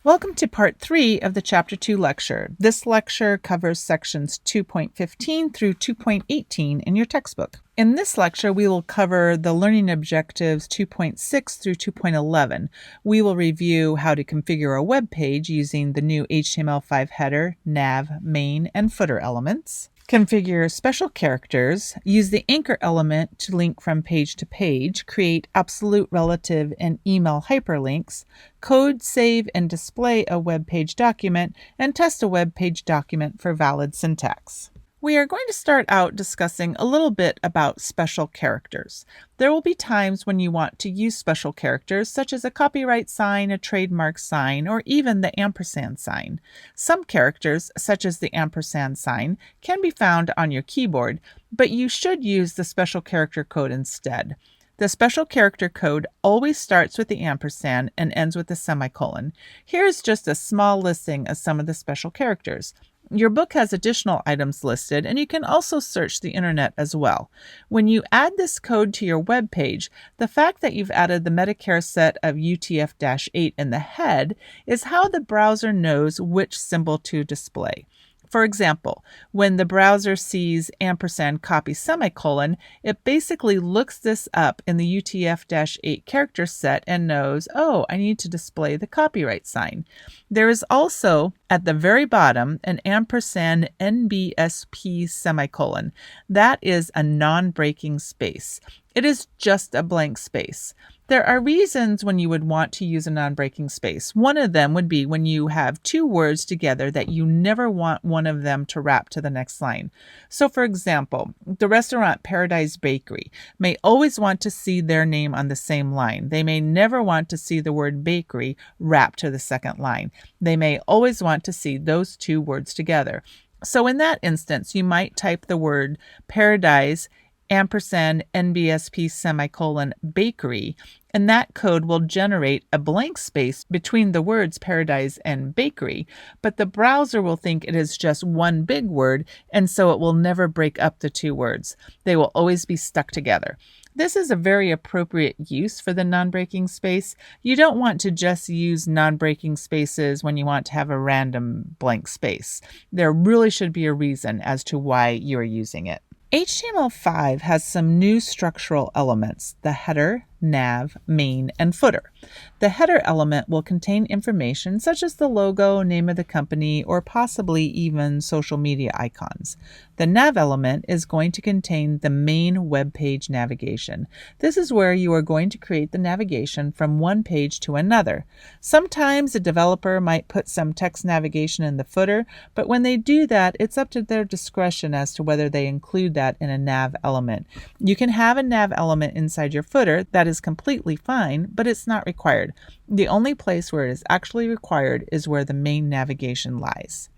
Welcome to part 3 of the Chapter 2 lecture. This lecture covers sections 2.15 through 2.18 in your textbook. In this lecture, we will cover the learning objectives 2.6 through 2.11. We will review how to configure a web page using the new HTML5 header, nav, main, and footer elements. Configure special characters, use the anchor element to link from page to page, create absolute, relative, and email hyperlinks, code, save, and display a web page document, and test a web page document for valid syntax. We are going to start out discussing a little bit about special characters. There will be times when you want to use special characters, such as a copyright sign, a trademark sign, or even the ampersand sign. Some characters, such as the ampersand sign, can be found on your keyboard, but you should use the special character code instead. The special character code always starts with the ampersand and ends with a semicolon. Here's just a small listing of some of the special characters. Your book has additional items listed, and you can also search the internet as well. When you add this code to your web page, the fact that you've added the Medicare set of UTF-8 in the head is how the browser knows which symbol to display. For example, when the browser sees ampersand copy semicolon, it basically looks this up in the UTF-8 character set and knows, oh, I need to display the copyright sign. There is also, at the very bottom, an ampersand NBSP semicolon. That is a non-breaking space. It is just a blank space. There are reasons when you would want to use a non-breaking space. One of them would be when you have two words together that you never want one of them to wrap to the next line. So for example, the restaurant Paradise Bakery may always want to see their name on the same line. They may never want to see the word bakery wrapped to the second line. They may always want to see those two words together. So in that instance, you might type the word Paradise ampersand NBSP semicolon bakery, and that code will generate a blank space between the words paradise and bakery, but the browser will think it is just one big word, and so it will never break up the two words. They will always be stuck together. This is a very appropriate use for the non-breaking space. You don't want to just use non-breaking spaces when you want to have a random blank space. There really should be a reason as to why you are using it. HTML5 has some new structural elements: the header, nav, main, and footer. The header element will contain information such as the logo, name of the company, or possibly even social media icons. The nav element is going to contain the main web page navigation. This is where you are going to create the navigation from one page to another. Sometimes a developer might put some text navigation in the footer, but when they do that, it's up to their discretion as to whether they include that in a nav element. You can have a nav element inside your footer. That is completely fine, but it's not required. The only place where it is actually required is where the main navigation lies.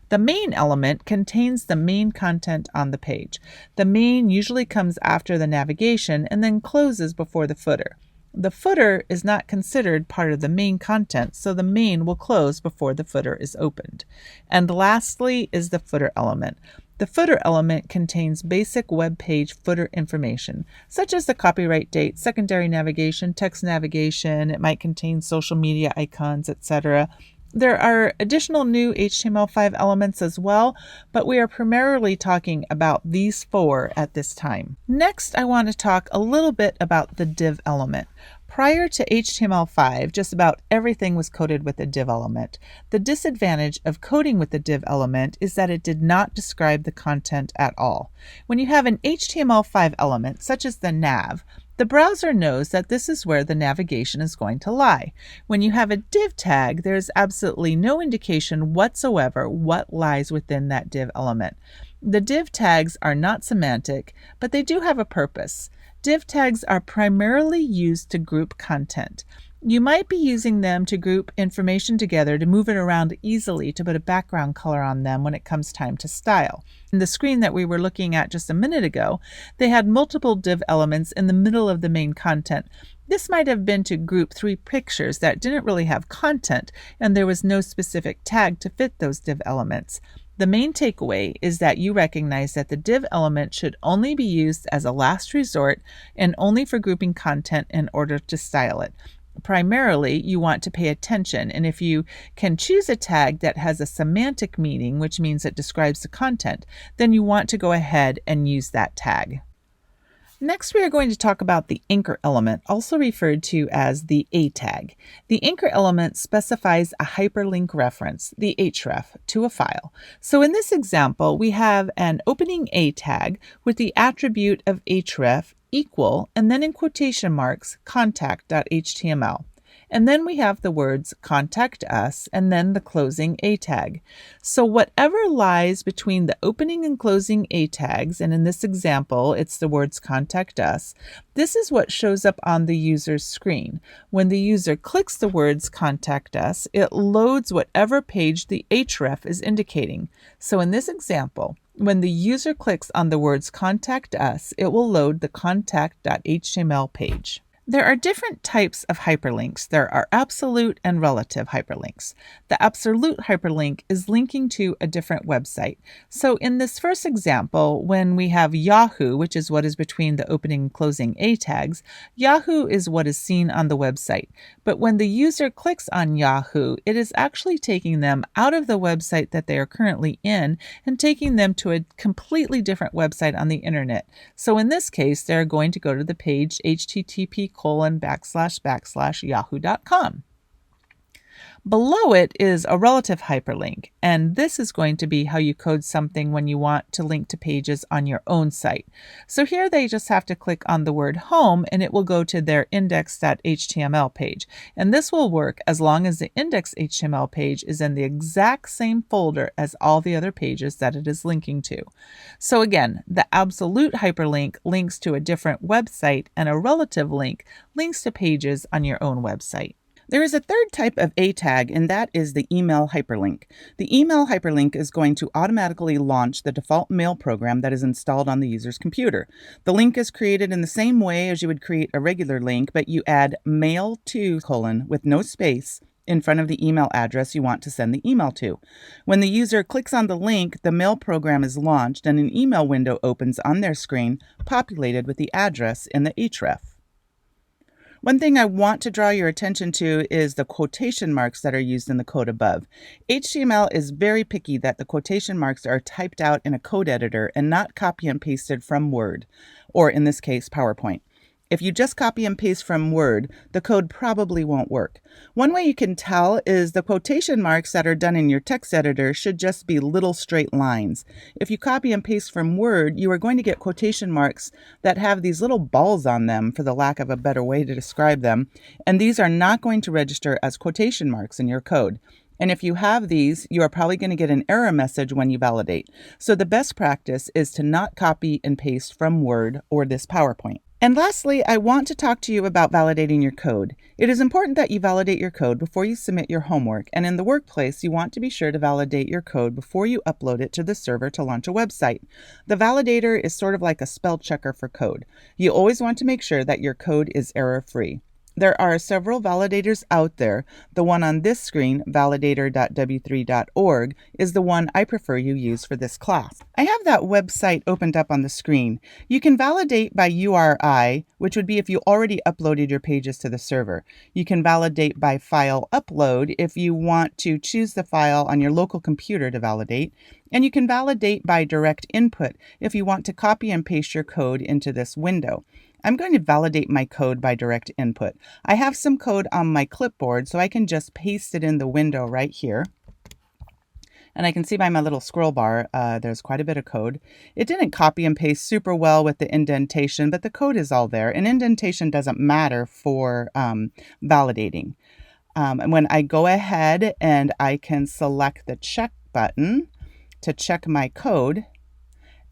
The main element contains the main content on the page. The main usually comes after the navigation and then closes before the footer. The footer is not considered part of the main content, so the main will close before the footer is opened. And lastly is the footer element. The footer element contains basic web page footer information, such as the copyright date, secondary navigation, text navigation. It might contain social media icons, etc. There are additional new HTML5 elements as well, but we are primarily talking about these four at this time. Next, I want to talk a little bit about the div element. Prior to HTML5, just about everything was coded with a div element. The disadvantage of coding with the div element is that it did not describe the content at all. When you have an HTML5 element, such as the nav, the browser knows that this is where the navigation is going to lie. When you have a div tag, there is absolutely no indication whatsoever what lies within that div element. The div tags are not semantic, but they do have a purpose. Div tags are primarily used to group content. You might be using them to group information together to move it around easily to put a background color on them when it comes time to style. In the screen that we were looking at just a minute ago, they had multiple div elements in the middle of the main content. This might have been to group three pictures that didn't really have content, and there was no specific tag to fit those div elements. The main takeaway is that you recognize that the div element should only be used as a last resort and only for grouping content in order to style it. primarily you want to pay attention, and if you can choose a tag that has a semantic meaning, which means it describes the content, then you want to go ahead and use that tag. Next, we are going to talk about the anchor element, also referred to as the A tag. The anchor element specifies a hyperlink reference, the href, to a file. So in this example, we have an opening A tag with the attribute of href equal, and then in quotation marks, contact.html. And then we have the words contact us and then the closing A tag. So whatever lies between the opening and closing A tags, and in this example, it's the words contact us, this is what shows up on the user's screen. When the user clicks the words contact us, it loads whatever page the href is indicating. So in this example, when the user clicks on the words contact us, it will load the contact.html page. There are different types of hyperlinks. There are absolute and relative hyperlinks. The absolute hyperlink is linking to a different website. So in this first example, when we have Yahoo, which is what is between the opening and closing A tags, Yahoo is what is seen on the website. But when the user clicks on Yahoo, it is actually taking them out of the website that they are currently in and taking them to a completely different website on the internet. So in this case, they're going to go to the page http://yahoo.com. Below it is a relative hyperlink, and this is going to be how you code something when you want to link to pages on your own site. So here they just have to click on the word home and it will go to their index.html page. And this will work as long as the index.html page is in the exact same folder as all the other pages that it is linking to. So again, the absolute hyperlink links to a different website, and a relative link links to pages on your own website. There is a third type of A tag, and that is the email hyperlink. The email hyperlink is going to automatically launch the default mail program that is installed on the user's computer. The link is created in the same way as you would create a regular link, but you add mail to : with no space in front of the email address you want to send the email to. When the user clicks on the link, the mail program is launched and an email window opens on their screen, populated with the address in the href. One thing I want to draw your attention to is the quotation marks that are used in the code above. HTML is very picky that the quotation marks are typed out in a code editor and not copy and pasted from Word, or in this case, PowerPoint. If you just copy and paste from Word, the code probably won't work. One way you can tell is the quotation marks that are done in your text editor should just be little straight lines. If you copy and paste from Word, you are going to get quotation marks that have these little balls on them, for the lack of a better way to describe them, and these are not going to register as quotation marks in your code. And if you have these, you are probably going to get an error message when you validate. So the best practice is to not copy and paste from Word or this PowerPoint. And lastly, I want to talk to you about validating your code. It is important that you validate your code before you submit your homework, and in the workplace, you want to be sure to validate your code before you upload it to the server to launch a website. The validator is sort of like a spell checker for code. You always want to make sure that your code is error-free. There are several validators out there. The one on this screen, validator.w3.org, is the one I prefer you use for this class. I have that website opened up on the screen. You can validate by URI, which would be if you already uploaded your pages to the server. You can validate by file upload if you want to choose the file on your local computer to validate. And you can validate by direct input if you want to copy and paste your code into this window. I'm going to validate my code by direct input. I have some code on my clipboard, so I can just paste it in the window right here. And I can see by my little scroll bar, there's quite a bit of code. It didn't copy and paste super well with the indentation, but the code is all there. And indentation doesn't matter for validating. And when I go ahead and I can select the check button to check my code,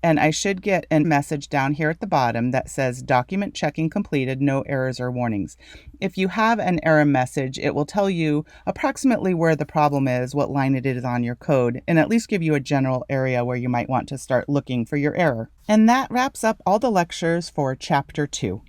and I should get a message down here at the bottom that says document checking completed, no errors or warnings. If you have an error message, it will tell you approximately where the problem is, what line it is on your code, and at least give you a general area where you might want to start looking for your error. And that wraps up all the lectures for Chapter 2.